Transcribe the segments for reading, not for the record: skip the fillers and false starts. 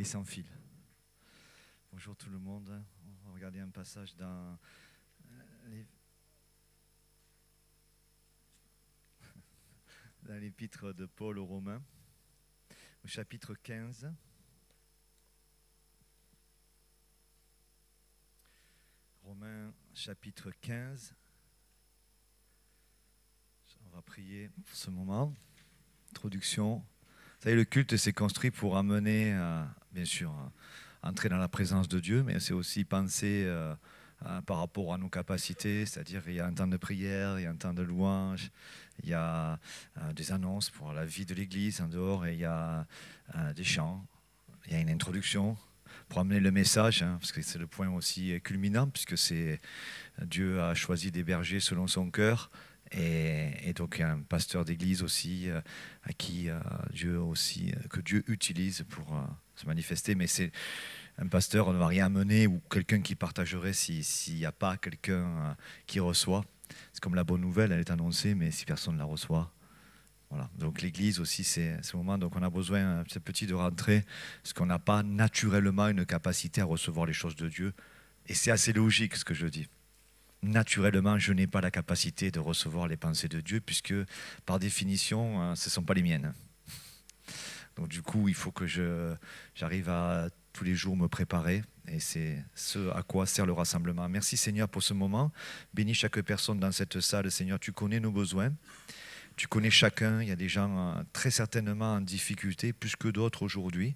et sans fil. Bonjour tout le monde. On va regarder un passage dans l'épître de Paul aux Romains, au chapitre 15. Romains chapitre 15. On va prier pour ce moment. Introduction. Vous savez, le culte s'est construit pour amener, bien sûr, entrer dans la présence de Dieu, mais c'est aussi penser par rapport à nos capacités, c'est-à-dire il y a un temps de prière, il y a un temps de louange, il y a des annonces pour la vie de l'Église en dehors, et il y a des chants, il y a une introduction pour amener le message, parce que c'est le point aussi culminant, puisque Dieu a choisi des bergers selon son cœur, et donc un pasteur d'église aussi à qui que Dieu utilise pour se manifester. Mais c'est un pasteur ne va rien amener, ou quelqu'un qui partagerait s'il n'y a pas quelqu'un qui reçoit. C'est comme la bonne nouvelle, elle est annoncée, mais si personne ne la reçoit. Voilà. Donc l'église aussi, c'est ce moment. Donc on a besoin, c'est petit, de rentrer, parce qu'on n'a pas naturellement une capacité à recevoir les choses de Dieu. Et c'est assez logique ce que je dis. Naturellement, je n'ai pas la capacité de recevoir les pensées de Dieu, puisque par définition, ce ne sont pas les miennes. Donc du coup, il faut que j'arrive à tous les jours me préparer, et c'est ce à quoi sert le rassemblement. Merci Seigneur pour ce moment. Bénis chaque personne dans cette salle, Seigneur. Tu connais nos besoins, tu connais chacun. Il y a des gens très certainement en difficulté, plus que d'autres aujourd'hui.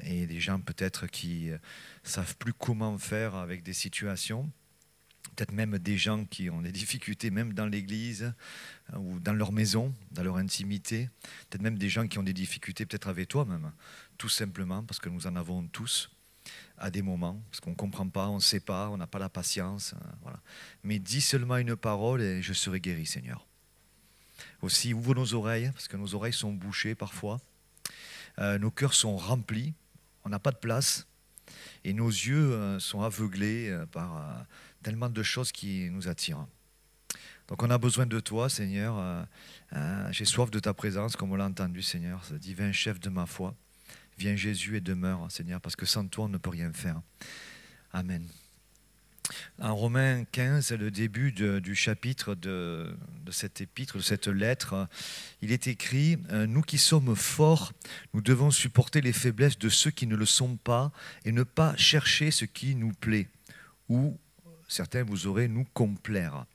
Et des gens peut-être qui ne savent plus comment faire avec des situations. Peut-être même des gens qui ont des difficultés, même dans l'église ou dans leur maison, dans leur intimité. Peut-être même des gens qui ont des difficultés, peut-être avec toi même, tout simplement, parce que nous en avons tous à des moments, parce qu'on ne comprend pas, on ne sait pas, on n'a pas la patience. Voilà. Mais dis seulement une parole et je serai guéri, Seigneur. Aussi, ouvre nos oreilles, parce que nos oreilles sont bouchées parfois. Nos cœurs sont remplis, on n'a pas de place. Et nos yeux sont aveuglés par tellement de choses qui nous attirent. Donc on a besoin de toi, Seigneur. J'ai soif de ta présence, comme on l'a entendu, Seigneur. Ce divin chef de ma foi. Viens Jésus et demeure, Seigneur, parce que sans toi, on ne peut rien faire. Amen. En Romains 15, le début du chapitre de cette épître, de cette lettre, il est écrit « Nous qui sommes forts, nous devons supporter les faiblesses de ceux qui ne le sont pas et ne pas chercher ce qui nous plaît, ou certains vous aurez nous complaire. »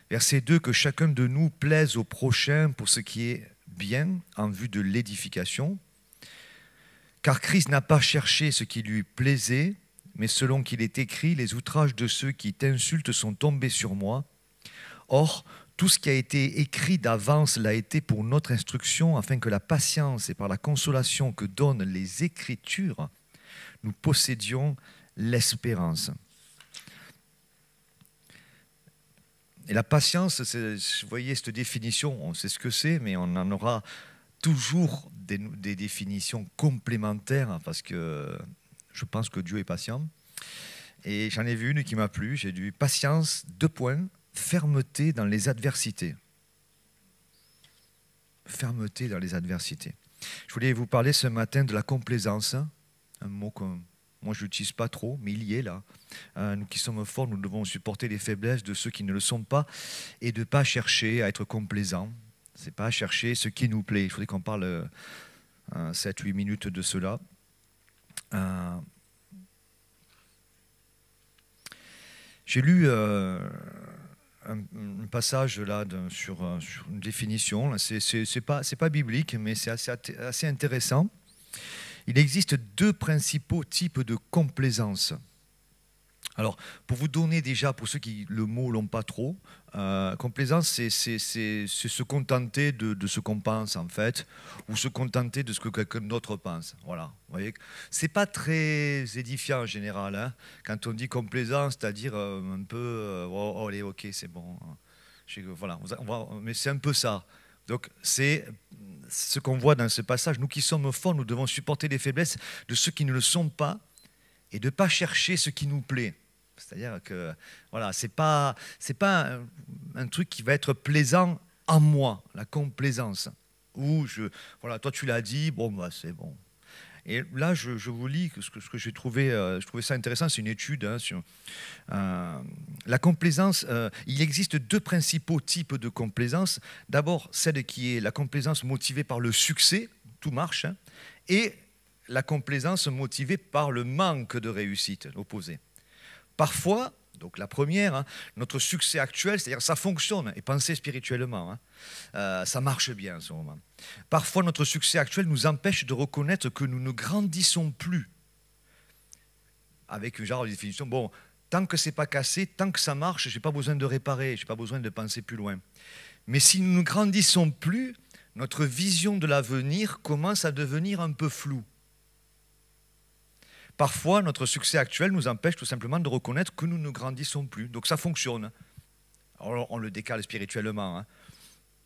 Verset 2, « Que chacun de nous plaise au prochain pour ce qui est bien en vue de l'édification, car Christ n'a pas cherché ce qui lui plaisait, mais selon qu'il est écrit, les outrages de ceux qui t'insultent sont tombés sur moi. Or, tout ce qui a été écrit d'avance l'a été pour notre instruction, afin que la patience et par la consolation que donnent les Écritures, nous possédions l'espérance. » Et la patience, vous voyez cette définition, on sait ce que c'est, mais on en aura toujours des définitions complémentaires, parce que je pense que Dieu est patient. Et j'en ai vu une qui m'a plu. J'ai dit patience, 2 points, fermeté dans les adversités. Fermeté dans les adversités. Je voulais vous parler ce matin de la complaisance, un mot que moi je n'utilise pas trop, mais il y est là. Nous qui sommes forts, nous devons supporter les faiblesses de ceux qui ne le sont pas et de ne pas chercher à être complaisants. Ce n'est pas chercher ce qui nous plaît. Il faudrait qu'on parle 7-8 minutes de cela. J'ai lu un passage là sur une définition. C'est pas biblique, mais c'est assez intéressant. Il existe 2 principaux types de complaisance. Alors, pour vous donner déjà, pour ceux qui le mot l'ont pas trop, complaisance, c'est se contenter de ce qu'on pense en fait, ou se contenter de ce que quelqu'un d'autre pense. Voilà, vous voyez, c'est pas très édifiant en général. Hein, quand on dit complaisance, c'est-à-dire un peu, oh, allez, ok, c'est bon. Voilà, mais c'est un peu ça. Donc, c'est ce qu'on voit dans ce passage. Nous qui sommes forts, nous devons supporter les faiblesses de ceux qui ne le sont pas et de ne pas chercher ce qui nous plaît. C'est-à-dire que voilà, c'est pas un truc qui va être plaisant en moi, la complaisance. Ou voilà, toi tu l'as dit, bon bah c'est bon. Et là, je vous lis ce que j'ai trouvé, je trouvais ça intéressant, c'est une étude sur la complaisance. Il existe deux principaux types de complaisance. D'abord, celle qui est la complaisance motivée par le succès, tout marche, hein, et la complaisance motivée par le manque de réussite, l'opposé. Parfois, donc la première, hein, notre succès actuel, c'est-à-dire ça fonctionne, et pensez spirituellement, hein, ça marche bien en ce moment. Parfois, notre succès actuel nous empêche de reconnaître que nous ne grandissons plus. Avec une genre de définition, bon, tant que c'est pas cassé, tant que ça marche, je n'ai pas besoin de réparer, je n'ai pas besoin de penser plus loin. Mais si nous ne grandissons plus, notre vision de l'avenir commence à devenir un peu floue. Parfois, notre succès actuel nous empêche tout simplement de reconnaître que nous ne grandissons plus. Donc ça fonctionne. Alors on le décale spirituellement, hein.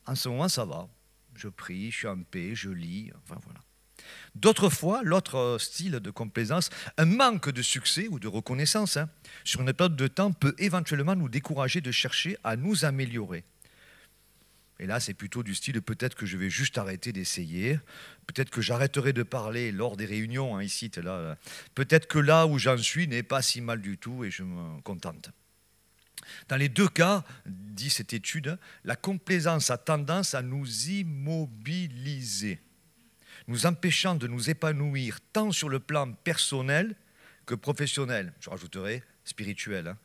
En ce moment, ça va. Je prie, je suis en paix, je lis, enfin voilà. D'autres fois, l'autre style de complaisance, un manque de succès ou de reconnaissance, hein, sur une période de temps peut éventuellement nous décourager de chercher à nous améliorer. Et là, c'est plutôt du style peut-être que je vais juste arrêter d'essayer, peut-être que j'arrêterai de parler lors des réunions, hein, ici, là. Peut-être que là où j'en suis n'est pas si mal du tout et je me contente. Dans les deux cas, dit cette étude, la complaisance a tendance à nous immobiliser, nous empêchant de nous épanouir tant sur le plan personnel que professionnel, je rajouterai spirituel, hein.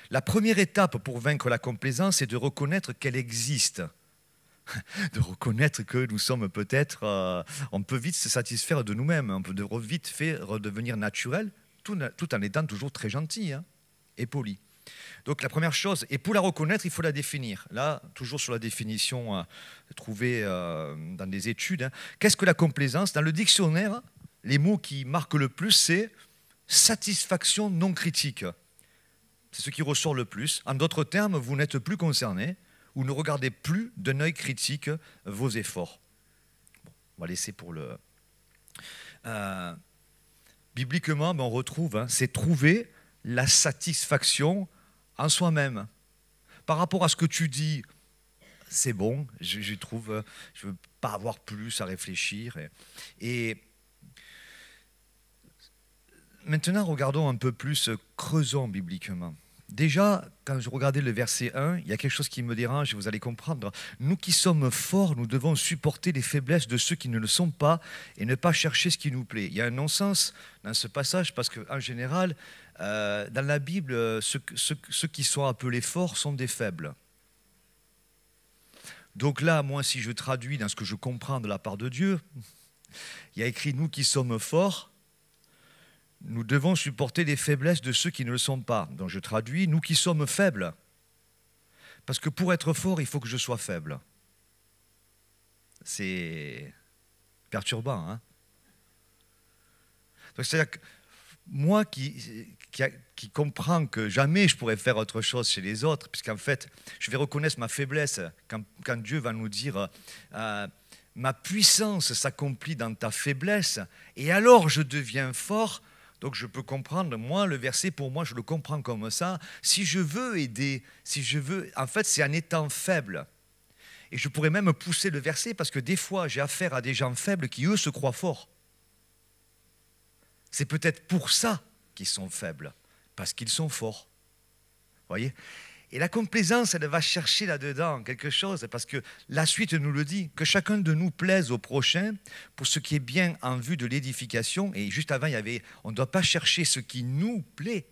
La première étape pour vaincre la complaisance, c'est de reconnaître qu'elle existe. De reconnaître que nous sommes peut-être... on peut vite se satisfaire de nous-mêmes, on peut vite faire redevenir naturel, tout en étant toujours très gentil, hein, et poli. Donc la première chose, et pour la reconnaître, il faut la définir. Là, toujours sur la définition trouvée dans des études, hein. Qu'est-ce que la complaisance? Dans le dictionnaire, les mots qui marquent le plus, c'est satisfaction non critique. C'est ce qui ressort le plus. En d'autres termes, vous n'êtes plus concerné ou ne regardez plus d'un œil critique vos efforts. Bon, on va laisser pour le... bibliquement, on retrouve, hein, c'est trouver la satisfaction en soi-même. Par rapport à ce que tu dis, c'est bon, je trouve, je ne veux pas avoir plus à réfléchir. Et maintenant, regardons un peu plus, creusons bibliquement. Déjà, quand je regardais le verset 1, il y a quelque chose qui me dérange, et vous allez comprendre. Nous qui sommes forts, nous devons supporter les faiblesses de ceux qui ne le sont pas et ne pas chercher ce qui nous plaît. Il y a un non-sens dans ce passage parce qu'en général, dans la Bible, ceux qui sont appelés forts sont des faibles. Donc là, moi, si je traduis dans ce que je comprends de la part de Dieu, il y a écrit « nous qui sommes forts », nous devons supporter les faiblesses de ceux qui ne le sont pas. Donc je traduis, nous qui sommes faibles. Parce que pour être fort, il faut que je sois faible. C'est perturbant, hein? Donc c'est-à-dire que moi qui comprends que jamais je pourrais faire autre chose chez les autres, puisqu'en fait, je vais reconnaître ma faiblesse quand Dieu va nous dire ma puissance s'accomplit dans ta faiblesse, et alors je deviens fort. Donc je peux comprendre, moi, le verset, pour moi, je le comprends comme ça. Si je veux aider, si je veux... En fait, c'est en étant faible. Et je pourrais même pousser le verset, parce que des fois, j'ai affaire à des gens faibles qui, eux, se croient forts. C'est peut-être pour ça qu'ils sont faibles, parce qu'ils sont forts. Vous voyez ? Et la complaisance, elle va chercher là-dedans quelque chose, parce que la suite nous le dit, que chacun de nous plaise au prochain pour ce qui est bien en vue de l'édification. Et juste avant, il y avait, on ne doit pas chercher ce qui nous plaît.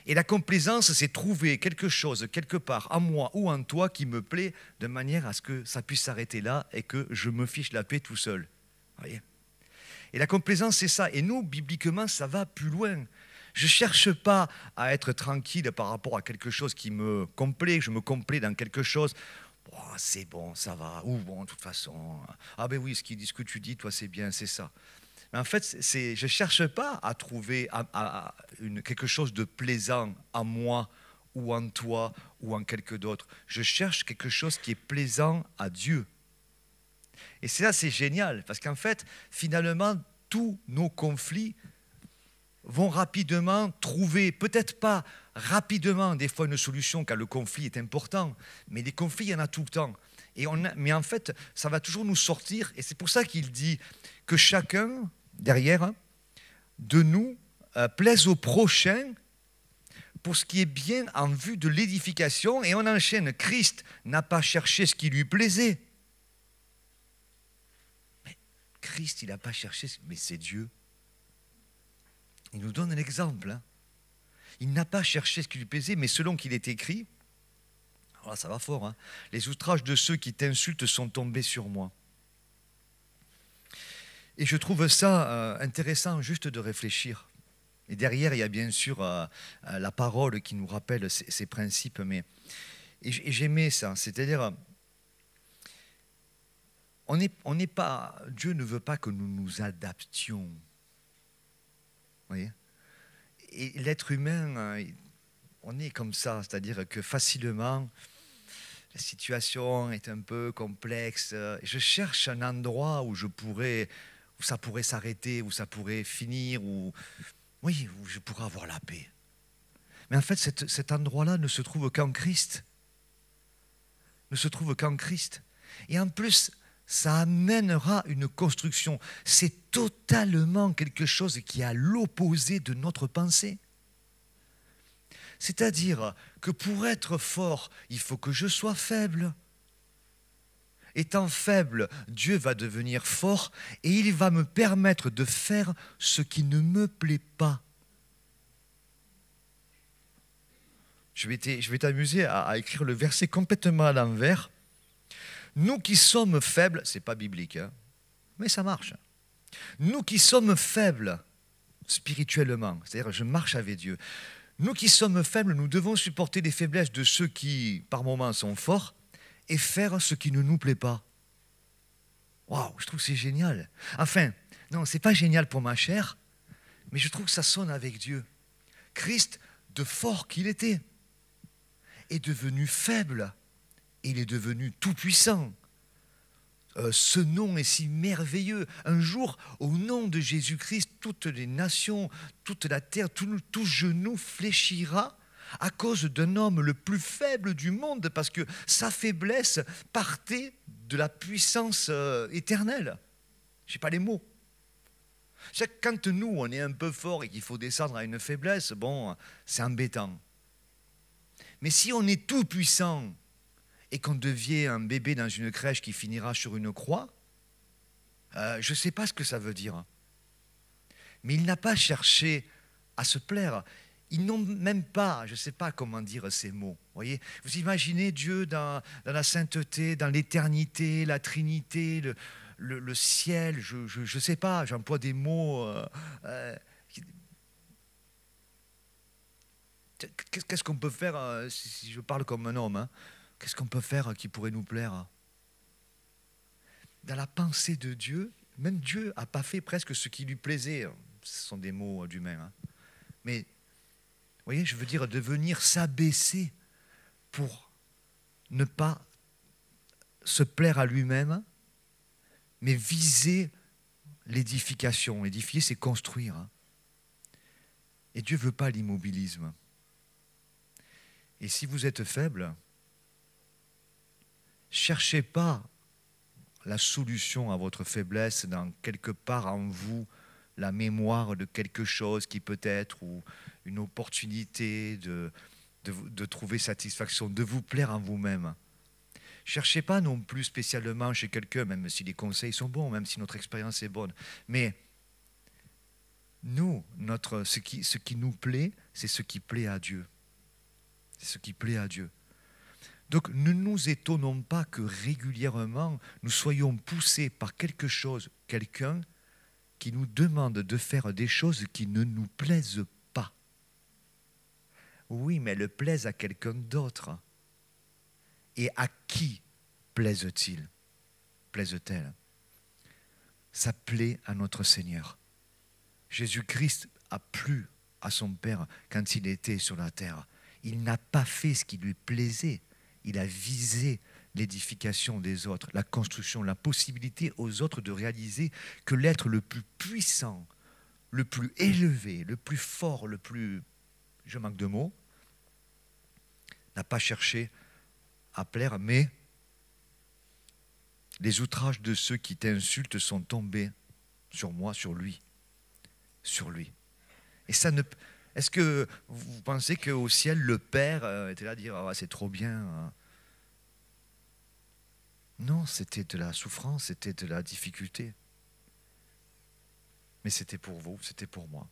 Et la complaisance, c'est trouver quelque chose, quelque part, en moi ou en toi, qui me plaît, de manière à ce que ça puisse s'arrêter là et que je me fiche la paix tout seul. Voyez ? Et la complaisance, c'est ça. Et nous, bibliquement, ça va plus loin. Je ne cherche pas à être tranquille par rapport à quelque chose qui me complaît, je me complais dans quelque chose. Oh, c'est bon, ça va. Ou bon, de toute façon, ah ben oui, ce que tu dis, toi, c'est bien, c'est ça. Mais en fait, je ne cherche pas à trouver quelque chose de plaisant en moi ou en toi ou en quelqu'un d'autre. Je cherche quelque chose qui est plaisant à Dieu. Et ça, c'est génial, parce qu'en fait, finalement, tous nos conflits vont rapidement trouver, peut-être pas rapidement, des fois une solution quand le conflit est important, mais des conflits, il y en a tout le temps. Mais en fait, ça va toujours nous sortir. Et c'est pour ça qu'il dit que chacun, derrière, de nous, plaise au prochain pour ce qui est bien en vue de l'édification. Et on enchaîne. Christ n'a pas cherché ce qui lui plaisait. Mais Christ, il n'a pas cherché, mais c'est Dieu. Il nous donne un exemple. Hein. Il n'a pas cherché ce qui lui plaisait, mais selon qu'il est écrit, alors là, ça va fort, hein, les outrages de ceux qui t'insultent sont tombés sur moi. Et je trouve ça intéressant juste de réfléchir. Et derrière, il y a bien sûr la parole qui nous rappelle ces principes. Et j'aimais ça, c'est-à-dire, Dieu ne veut pas que nous nous adaptions. Vous voyez ? Et l'être humain, on est comme ça, c'est-à-dire que facilement, la situation est un peu complexe. Je cherche un endroit où ça pourrait s'arrêter, où ça pourrait finir, où je pourrais avoir la paix. Mais en fait, cet endroit-là ne se trouve qu'en Christ. Ne se trouve qu'en Christ. Et en plus, ça amènera une construction. C'est totalement quelque chose qui est à l'opposé de notre pensée. C'est-à-dire que pour être fort, il faut que je sois faible. Étant faible, Dieu va devenir fort et il va me permettre de faire ce qui ne me plaît pas. Je vais t'amuser à écrire le verset complètement à l'envers. Nous qui sommes faibles, c'est pas biblique, hein, mais ça marche. Nous qui sommes faibles spirituellement, c'est-à-dire je marche avec Dieu. Nous qui sommes faibles, nous devons supporter les faiblesses de ceux qui, par moments, sont forts et faire ce qui ne nous plaît pas. Waouh, je trouve que c'est génial. Enfin, non, c'est pas génial pour ma chair, mais je trouve que ça sonne avec Dieu. Christ, de fort qu'il était, est devenu faible. Il est devenu tout-puissant. Ce nom est si merveilleux. Un jour, au nom de Jésus-Christ, toutes les nations, toute la terre, tout genou fléchira à cause d'un homme le plus faible du monde, parce que sa faiblesse partait de la puissance éternelle. Je n'ai pas les mots. Quand nous, on est un peu fort et qu'il faut descendre à une faiblesse, bon, c'est embêtant. Mais si on est tout puissant et qu'on devient un bébé dans une crèche qui finira sur une croix, je ne sais pas ce que ça veut dire. Mais il n'a pas cherché à se plaire. Ils n'ont même pas, je ne sais pas comment dire ces mots. Voyez, vous imaginez Dieu dans la sainteté, dans l'éternité, la Trinité, le ciel, je ne sais pas, j'emploie des mots... Qu'est-ce qu'on peut faire si je parle comme un homme, hein? Qu'est-ce qu'on peut faire qui pourrait nous plaire? Dans la pensée de Dieu, même Dieu n'a pas fait presque ce qui lui plaisait. Ce sont des mots d'humain. Hein. Mais, vous voyez, je veux dire de venir s'abaisser pour ne pas se plaire à lui-même, mais viser l'édification. Édifier, c'est construire. Hein. Et Dieu ne veut pas l'immobilisme. Et si vous êtes faible, cherchez pas la solution à votre faiblesse dans quelque part en vous, la mémoire de quelque chose qui peut être, ou une opportunité de trouver satisfaction, de vous plaire en vous-même. Cherchez pas non plus spécialement chez quelqu'un, même si les conseils sont bons, même si notre expérience est bonne. Mais nous, ce qui nous plaît, c'est ce qui plaît à Dieu. C'est ce qui plaît à Dieu. Donc ne nous étonnons pas que régulièrement nous soyons poussés par quelque chose, quelqu'un qui nous demande de faire des choses qui ne nous plaisent pas. Oui, mais elles plaisent à quelqu'un d'autre. Et à qui plaisent-ils? Plaisent-elles? Ça plaît à notre Seigneur. Jésus-Christ a plu à son Père quand il était sur la terre. Il n'a pas fait ce qui lui plaisait. Il a visé l'édification des autres, la construction, la possibilité aux autres de réaliser que l'être le plus puissant, le plus élevé, le plus fort, le plus, je manque de mots, n'a pas cherché à plaire, mais Les outrages de ceux qui t'insultent sont tombés sur moi, sur lui. Sur lui. Et ça ne... Est-ce que vous pensez qu'au ciel, le Père était là à dire « Ah, c'est trop bien hein. ». Non, c'était de la souffrance, c'était de la difficulté. Mais c'était pour vous, c'était pour moi.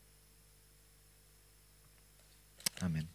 Amen.